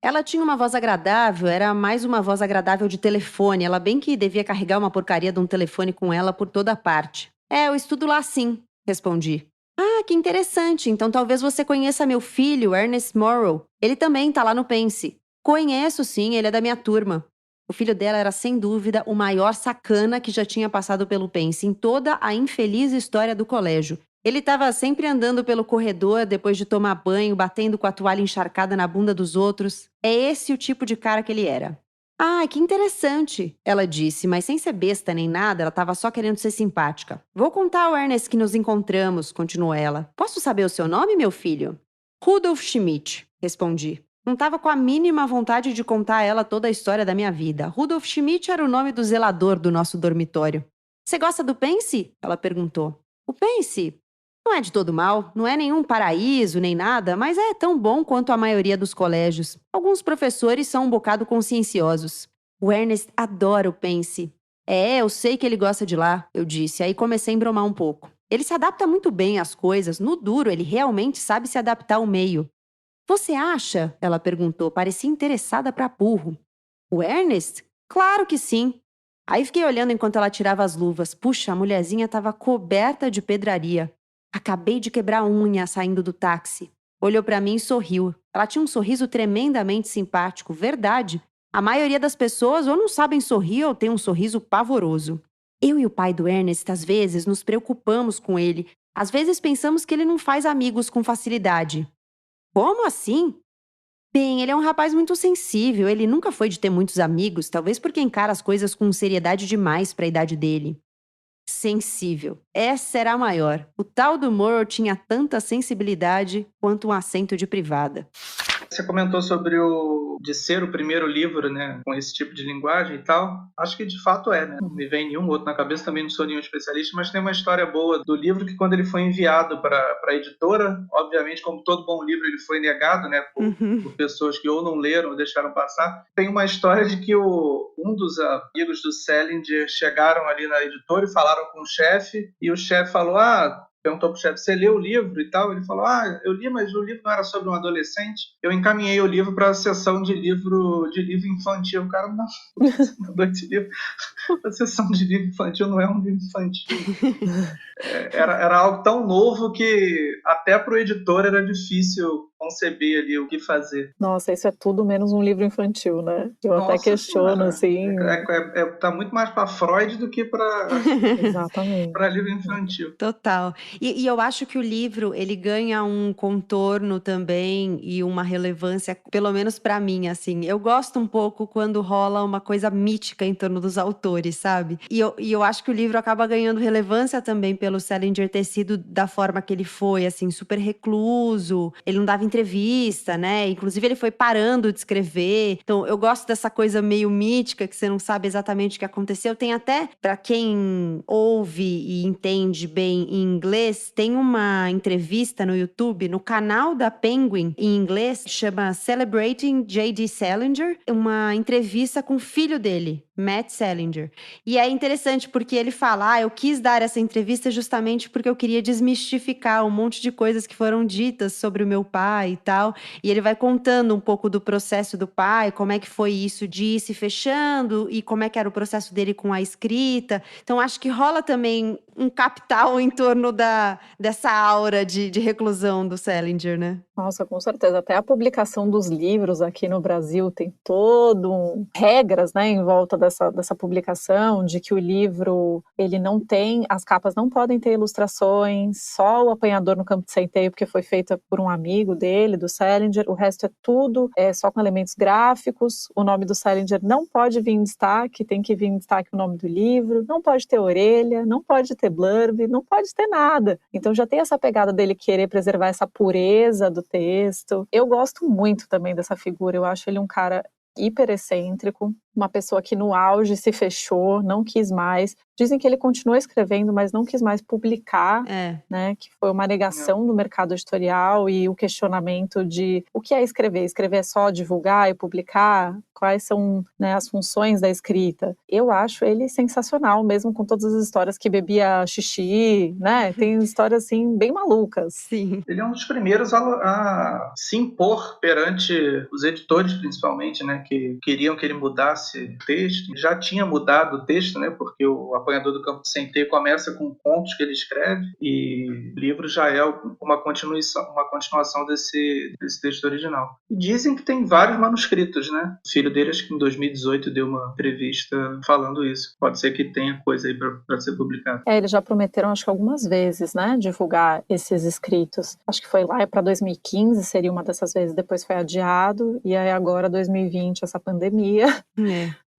Ela tinha uma voz agradável, era mais uma voz agradável de telefone. Ela bem que devia carregar uma porcaria de um telefone com ela por toda parte. Eu estudo lá sim, respondi. Ah, que interessante. Então talvez você conheça meu filho, Ernest Morrow. Ele também tá lá no Pense. Conheço sim, ele é da minha turma. O filho dela era, sem dúvida, o maior sacana que já tinha passado pelo Pense em toda a infeliz história do colégio. Ele estava sempre andando pelo corredor depois de tomar banho, batendo com a toalha encharcada na bunda dos outros. É esse o tipo de cara que ele era. Ah, que interessante, ela disse, mas sem ser besta nem nada, ela estava só querendo ser simpática. Vou contar ao Ernest que nos encontramos, continuou ela. Posso saber o seu nome, meu filho? Rudolf Schmidt, respondi. Não estava com a mínima vontade de contar a ela toda a história da minha vida. Rudolf Schmidt era o nome do zelador do nosso dormitório. Você gosta do Pense? Ela perguntou. O Pense? Não é de todo mal, não é nenhum paraíso nem nada, mas é tão bom quanto a maioria dos colégios. Alguns professores são um bocado conscienciosos. O Ernest adora o Pense. Eu sei que ele gosta de lá, eu disse, aí comecei a embromar um pouco. Ele se adapta muito bem às coisas, no duro ele realmente sabe se adaptar ao meio. Você acha? Ela perguntou, parecia interessada para burro. O Ernest? Claro que sim. Aí fiquei olhando enquanto ela tirava as luvas. Puxa, a mulherzinha estava coberta de pedraria. Acabei de quebrar a unha saindo do táxi. Olhou para mim e sorriu. Ela tinha um sorriso tremendamente simpático, verdade. A maioria das pessoas ou não sabem sorrir ou tem um sorriso pavoroso. Eu e o pai do Ernest, às vezes, nos preocupamos com ele. Às vezes pensamos que ele não faz amigos com facilidade. Como assim? Bem, ele é um rapaz muito sensível, ele nunca foi de ter muitos amigos, talvez porque encara as coisas com seriedade demais para a idade dele. Sensível. Essa era a maior. O tal do Murrow tinha tanta sensibilidade quanto um assento de privada. Você comentou sobre de ser o primeiro livro, né, com esse tipo de linguagem e tal. Acho que de fato né? Não me vem nenhum outro na cabeça, também não sou nenhum especialista, mas tem uma história boa do livro que quando ele foi enviado para a editora, obviamente, como todo bom livro, ele foi negado, né, por pessoas que ou não leram ou deixaram passar. Tem uma história de que um dos amigos do Salinger chegaram ali na editora e falaram com o chefe, e o chefe falou, perguntou pro chefe, você leu o livro e tal? Ele falou, eu li, mas o livro não era sobre um adolescente. Eu encaminhei o livro para a sessão de livro infantil. O cara, não, esse livro, a sessão de livro infantil não é um livro infantil. Era algo tão novo que até pro editor era difícil conceber ali o que fazer. Nossa, isso é tudo menos um livro infantil, né? Eu até questiono, assim... Tá muito mais para Freud do que para livro infantil. Total. E eu acho que o livro, ele ganha um contorno também e uma relevância, pelo menos para mim, assim. Eu gosto um pouco quando rola uma coisa mítica em torno dos autores, sabe? E eu acho que o livro acaba ganhando relevância também pelo Salinger ter sido da forma que ele foi, assim, super recluso. Ele não dava entrevista, né? Inclusive, ele foi parando de escrever. Então, eu gosto dessa coisa meio mítica, que você não sabe exatamente o que aconteceu. Tem até, para quem ouve e entende bem em inglês, tem uma entrevista no YouTube, no canal da Penguin, em inglês, chama Celebrating J.D. Salinger, uma entrevista com o filho dele, Matt Salinger. E é interessante porque ele fala, eu quis dar essa entrevista justamente porque eu queria desmistificar um monte de coisas que foram ditas sobre o meu pai e tal. E ele vai contando um pouco do processo do pai, como é que foi isso de ir se fechando e como é que era o processo dele com a escrita. Então, acho que rola também um capital em torno dessa aura de reclusão do Salinger, né? Nossa, com certeza. Até a publicação dos livros aqui no Brasil tem regras, né, em volta dessa publicação, de que o livro, ele não tem, as capas não podem ter ilustrações, só o apanhador no campo de centeio, porque foi feita por um amigo dele, do Salinger, o resto é tudo só com elementos gráficos, o nome do Salinger não pode vir em destaque, tem que vir em destaque o nome do livro, não pode ter orelha, não pode ter blurb, não pode ter nada. Então já tem essa pegada dele querer preservar essa pureza do texto. Eu gosto muito também dessa figura, eu acho ele um cara hiper excêntrico, uma pessoa que no auge se fechou, não quis mais. Dizem que ele continuou escrevendo, mas não quis mais publicar, né? Que foi uma negação do mercado editorial e o questionamento de o que é escrever? Escrever é só divulgar e publicar? Quais são, né, as funções da escrita? Eu acho ele sensacional, mesmo com todas as histórias que bebia xixi, né? Tem histórias, assim, bem malucas. Sim. Ele é um dos primeiros a se impor perante os editores, principalmente, né? Que queriam que ele mudasse o texto. Já tinha mudado o texto, né? Porque o Apanhador do Campo de Centeio começa com contos que ele escreve e o livro já é uma continuação desse texto original. E dizem que tem vários manuscritos, né? O filho dele, acho que em 2018, deu uma entrevista falando isso. Pode ser que tenha coisa aí para ser publicada. Eles já prometeram, acho que algumas vezes, né? Divulgar esses escritos. Acho que foi lá para 2015, seria uma dessas vezes. Depois foi adiado e aí agora 2020, essa pandemia.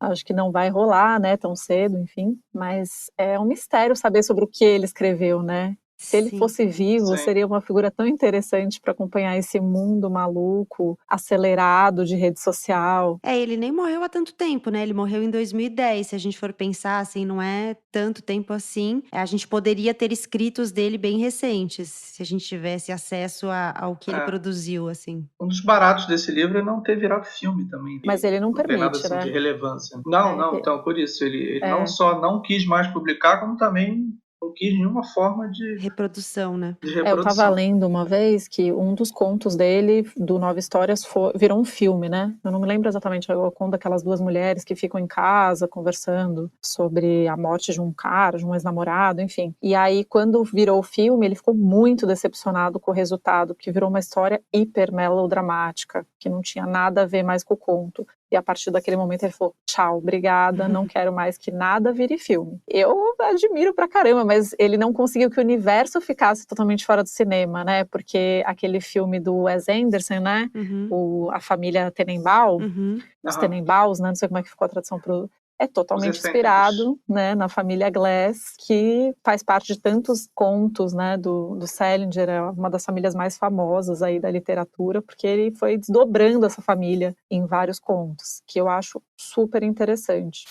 Acho que não vai rolar, né, tão cedo, enfim. Mas é um mistério saber sobre o que ele escreveu, né? Se ele fosse vivo, seria uma figura tão interessante para acompanhar esse mundo maluco, acelerado de rede social. Ele nem morreu há tanto tempo, né? Ele morreu em 2010. Se a gente for pensar, assim, não é tanto tempo assim. A gente poderia ter escritos dele bem recentes, se a gente tivesse acesso ao que ele produziu, assim. Um dos baratos desse livro é não ter virado filme também. Mas ele não permite, tem nada assim, né? de relevância. Não, então, por isso. Ele não só não quis mais publicar, como também não quis nenhuma forma de reprodução, né? Eu estava lendo uma vez que um dos contos dele, do Nove Histórias, virou um filme, né? Eu não me lembro exatamente, eu conto daquelas duas mulheres que ficam em casa conversando sobre a morte de um cara, de um ex-namorado, enfim. E aí, quando virou o filme, ele ficou muito decepcionado com o resultado, porque virou uma história hiper melodramática, que não tinha nada a ver mais com o conto. e a partir daquele momento ele falou, tchau, obrigada, não quero mais que nada vire filme. Eu admiro pra caramba, mas ele não conseguiu que o universo ficasse totalmente fora do cinema, né? Porque aquele filme do Wes Anderson, né? A família Tenenbaum, os Tenenbaums, né? Não sei como é que ficou a tradução pro... É totalmente inspirado, né, na família Glass, que faz parte de tantos contos, né, do Salinger, é uma das famílias mais famosas aí da literatura, porque ele foi desdobrando essa família em vários contos, que eu acho super interessante.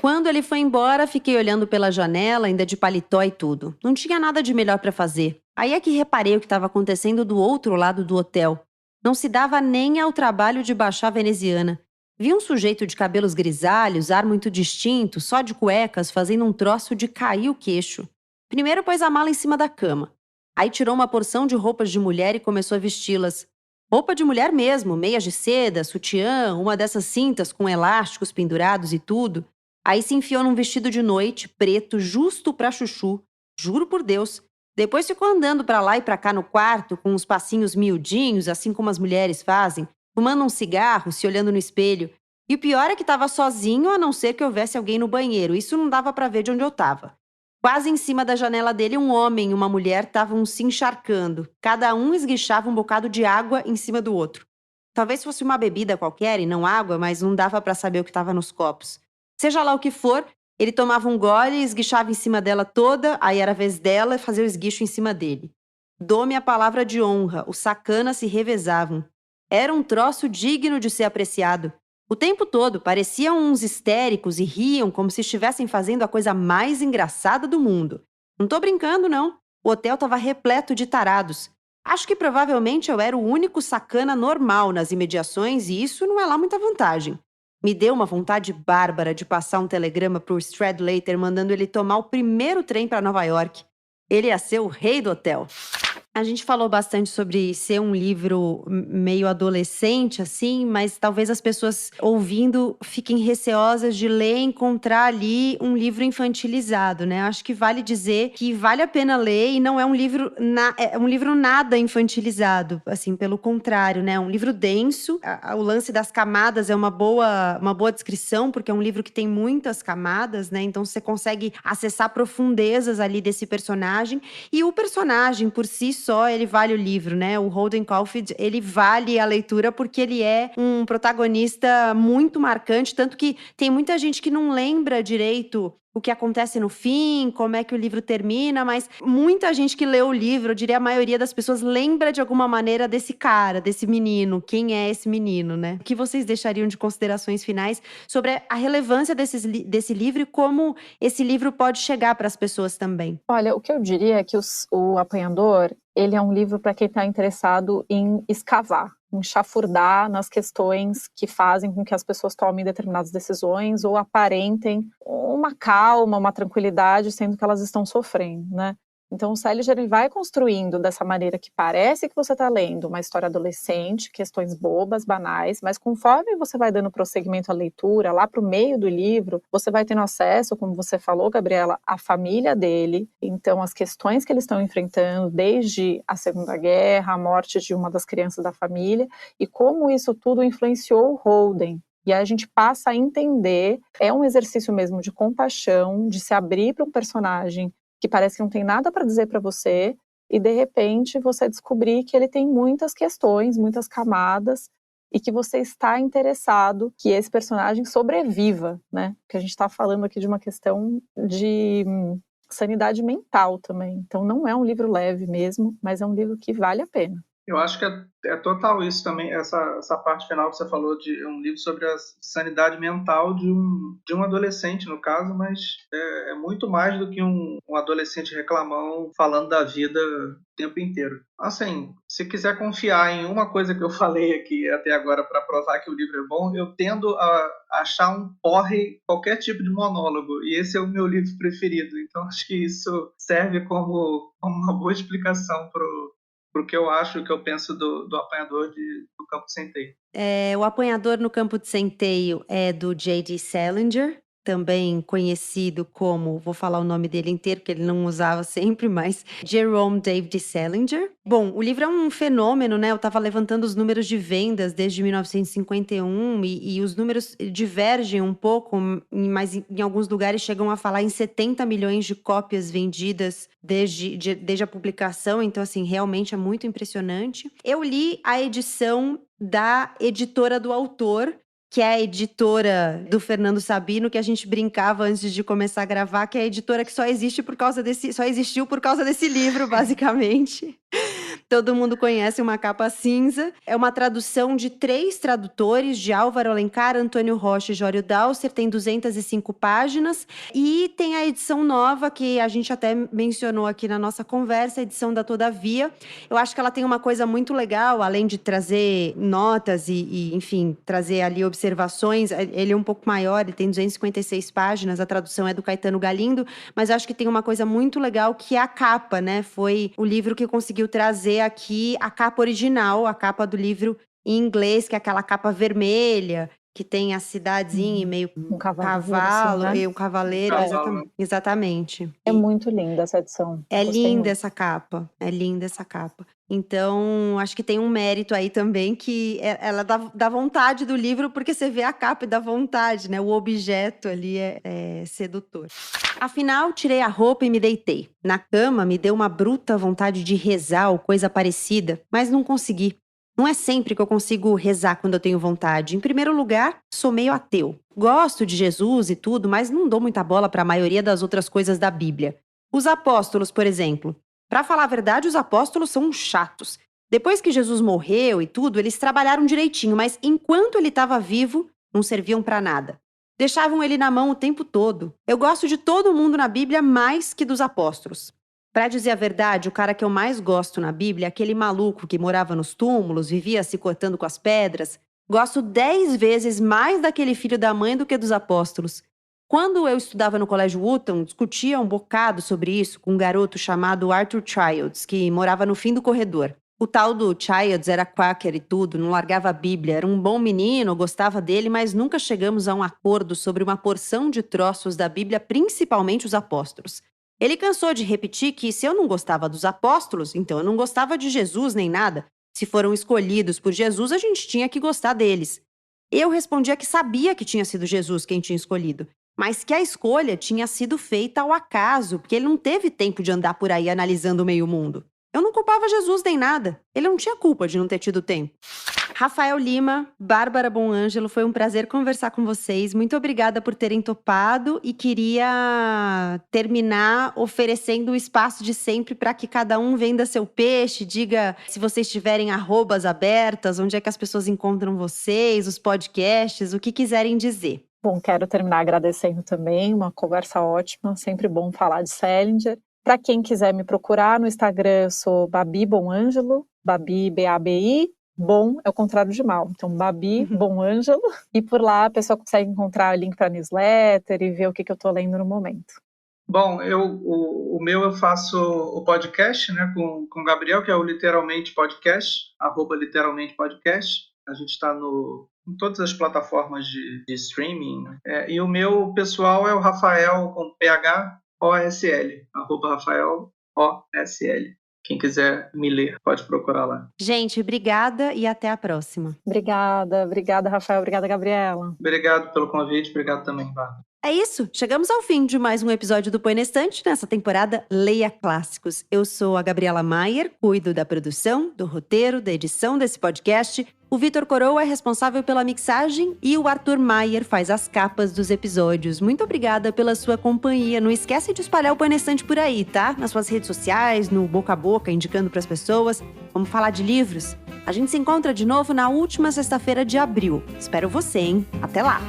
Quando ele foi embora, fiquei olhando pela janela, ainda de paletó e tudo. Não tinha nada de melhor para fazer. Aí é que reparei o que estava acontecendo do outro lado do hotel. Não se dava nem ao trabalho de baixar a veneziana. Vi um sujeito de cabelos grisalhos, ar muito distinto, só de cuecas, fazendo um troço de cair o queixo. Primeiro pôs a mala em cima da cama. Aí tirou uma porção de roupas de mulher e começou a vesti-las. Roupa de mulher mesmo, meias de seda, sutiã, uma dessas cintas com elásticos pendurados e tudo. Aí se enfiou num vestido de noite, preto, justo pra chuchu. Juro por Deus. Depois ficou andando pra lá e pra cá no quarto, com uns passinhos miudinhos, assim como as mulheres fazem, fumando um cigarro, se olhando no espelho. E o pior é que estava sozinho, a não ser que houvesse alguém no banheiro. Isso não dava para ver de onde eu estava. Quase em cima da janela dele, um homem e uma mulher estavam se encharcando. Cada um esguichava um bocado de água em cima do outro. Talvez fosse uma bebida qualquer e não água, mas não dava para saber o que estava nos copos. Seja lá o que for, ele tomava um gole e esguichava em cima dela toda, aí era a vez dela fazer o esguicho em cima dele. Dou-me a palavra de honra, os sacanas se revezavam. Era um troço digno de ser apreciado. O tempo todo pareciam uns histéricos e riam como se estivessem fazendo a coisa mais engraçada do mundo. Não tô brincando, não. O hotel estava repleto de tarados. Acho que provavelmente eu era o único sacana normal nas imediações e isso não é lá muita vantagem. Me deu uma vontade bárbara de passar um telegrama pro Stradlater mandando ele tomar o primeiro trem para Nova York. Ele ia ser o rei do hotel. A gente falou bastante sobre ser um livro meio adolescente, assim, mas talvez as pessoas ouvindo fiquem receosas de ler e encontrar ali um livro infantilizado, né? Acho que vale dizer que vale a pena ler e não é um livro, é um livro nada infantilizado, assim, pelo contrário, né? É um livro denso, o lance das camadas é uma boa descrição, porque é um livro que tem muitas camadas, né? Então você consegue acessar profundezas ali desse personagem, e o personagem por si só, ele vale o livro, né? O Holden Caulfield, ele vale a leitura porque ele é um protagonista muito marcante, tanto que tem muita gente que não lembra direito o que acontece no fim, como é que o livro termina, mas muita gente que lê o livro, eu diria a maioria das pessoas, lembra de alguma maneira desse cara, desse menino. Quem é esse menino, né? O que vocês deixariam de considerações finais sobre a relevância desse livro e como esse livro pode chegar para as pessoas também? Olha, o que eu diria é que o Apanhador, ele é um livro para quem está interessado em escavar, em chafurdar nas questões que fazem com que as pessoas tomem determinadas decisões ou aparentem uma calma, uma tranquilidade, sendo que elas estão sofrendo, né? Então o Salinger, ele vai construindo dessa maneira que parece que você está lendo uma história adolescente, questões bobas, banais, mas conforme você vai dando prosseguimento à leitura, lá para o meio do livro, você vai tendo acesso, como você falou, Gabriela, à família dele, então as questões que eles estão enfrentando, desde a Segunda Guerra, a morte de uma das crianças da família, e como isso tudo influenciou o Holden. E aí a gente passa a entender, é um exercício mesmo de compaixão, de se abrir para um personagem que parece que não tem nada para dizer para você, e de repente você descobrir que ele tem muitas questões, muitas camadas, e que você está interessado que esse personagem sobreviva, né? Porque a gente está falando aqui de uma questão de sanidade mental também. Então não é um livro leve mesmo, mas é um livro que vale a pena. Eu acho que é total isso também, essa parte final que você falou de um livro sobre a sanidade mental de um adolescente, no caso, mas é muito mais do que um adolescente reclamão falando da vida o tempo inteiro. Assim, se quiser confiar em uma coisa que eu falei aqui até agora para provar que o livro é bom, eu tendo a achar um porre qualquer tipo de monólogo, e esse é o meu livro preferido. Então acho que isso serve como uma boa explicação pro que eu acho, o que eu penso do Apanhador do Campo de Centeio. O Apanhador no Campo de Centeio é do J.D. Salinger, também conhecido como, vou falar o nome dele inteiro, que ele não usava sempre, mas Jerome David Salinger. Bom, o livro é um fenômeno, né? Eu estava levantando os números de vendas desde 1951 e os números divergem um pouco, mas em alguns lugares chegam a falar em 70 milhões de cópias vendidas desde a publicação. Então, assim, realmente é muito impressionante. Eu li a edição da editora do autor, que é a editora do Fernando Sabino, que a gente brincava antes de começar a gravar, que é a editora que só existiu por causa desse livro, basicamente. Todo mundo conhece Uma Capa Cinza. É uma tradução de 3 tradutores, de Álvaro Alencar, Antônio Rocha e Jório Dalser. Tem 205 páginas. E tem a edição nova, que a gente até mencionou aqui na nossa conversa, a edição da Todavia. Eu acho que ela tem uma coisa muito legal, além de trazer notas e enfim, trazer ali observações. Ele é um pouco maior, ele tem 256 páginas, a tradução é do Caetano Galindo, mas eu acho que tem uma coisa muito legal, que é a capa, né? Foi o livro que conseguiu trazer aqui a capa original, a capa do livro em inglês, que é aquela capa vermelha, que tem a cidadezinha e meio Um cavalo assim, né? E um cavaleiro. Exatamente. É muito linda essa edição. É Gostei linda muito. essa capa, é linda essa capa. Então, acho que tem um mérito aí também, que ela dá vontade do livro, porque você vê a capa e dá vontade, né? O objeto ali é sedutor. Afinal, tirei a roupa e me deitei. Na cama, me deu uma bruta vontade de rezar ou coisa parecida, mas não consegui. Não é sempre que eu consigo rezar quando eu tenho vontade. Em primeiro lugar, sou meio ateu. Gosto de Jesus e tudo, mas não dou muita bola para a maioria das outras coisas da Bíblia. Os apóstolos, por exemplo. Para falar a verdade, os apóstolos são chatos. Depois que Jesus morreu e tudo, eles trabalharam direitinho, mas enquanto ele estava vivo, não serviam para nada. Deixavam ele na mão o tempo todo. Eu gosto de todo mundo na Bíblia mais que dos apóstolos. Para dizer a verdade, o cara que eu mais gosto na Bíblia é aquele maluco que morava nos túmulos, vivia se cortando com as pedras. Gosto 10 vezes mais daquele filho da mãe do que dos apóstolos. Quando eu estudava no Colégio Wooton, discutia um bocado sobre isso com um garoto chamado Arthur Childs, que morava no fim do corredor. O tal do Childs era quaker e tudo, não largava a Bíblia, era um bom menino, gostava dele, mas nunca chegamos a um acordo sobre uma porção de troços da Bíblia, principalmente os apóstolos. Ele cansou de repetir que se eu não gostava dos apóstolos, então eu não gostava de Jesus nem nada. Se foram escolhidos por Jesus, a gente tinha que gostar deles. Eu respondia que sabia que tinha sido Jesus quem tinha escolhido, mas que a escolha tinha sido feita ao acaso, porque ele não teve tempo de andar por aí analisando o meio mundo. Eu não culpava Jesus nem nada. Ele não tinha culpa de não ter tido tempo. Rafael Lima, Bárbara Bonângelo, foi um prazer conversar com vocês. Muito obrigada por terem topado e queria terminar oferecendo o espaço de sempre para que cada um venda seu peixe, diga se vocês tiverem arrobas abertas, onde é que as pessoas encontram vocês, os podcasts, o que quiserem dizer. Bom, quero terminar agradecendo também, uma conversa ótima, sempre bom falar de Salinger. Para quem quiser me procurar no Instagram, eu sou Babi Bonângelo, Babi, B-A-B-I, bom é o contrário de mal, então Babi Bonângelo, e por lá a pessoa consegue encontrar o link para newsletter e ver o que eu estou lendo no momento. Bom, o meu eu faço o podcast, né, com o Gabriel, que é o Literalmente Podcast, @literalmente podcast. A gente está em todas as plataformas de streaming. E o meu pessoal é o Rafael com PH OSL, @Rafael OSL. Quem quiser me ler, pode procurar lá. Gente, obrigada e até a próxima. Obrigada, Rafael, obrigada, Gabriela. Obrigado pelo convite, obrigado também, Bárbara. É isso, chegamos ao fim de mais um episódio do Põe na Estante, nessa temporada Leia Clássicos. Eu sou a Gabriela Maier, cuido da produção, do roteiro, da edição desse podcast. O Vitor Coroa é responsável pela mixagem e o Arthur Maier faz as capas dos episódios. Muito obrigada pela sua companhia. Não esquece de espalhar o Põe na Estante por aí, tá? Nas suas redes sociais, no boca a boca, indicando para as pessoas. Vamos falar de livros? A gente se encontra de novo na última sexta-feira de abril. Espero você, hein? Até lá!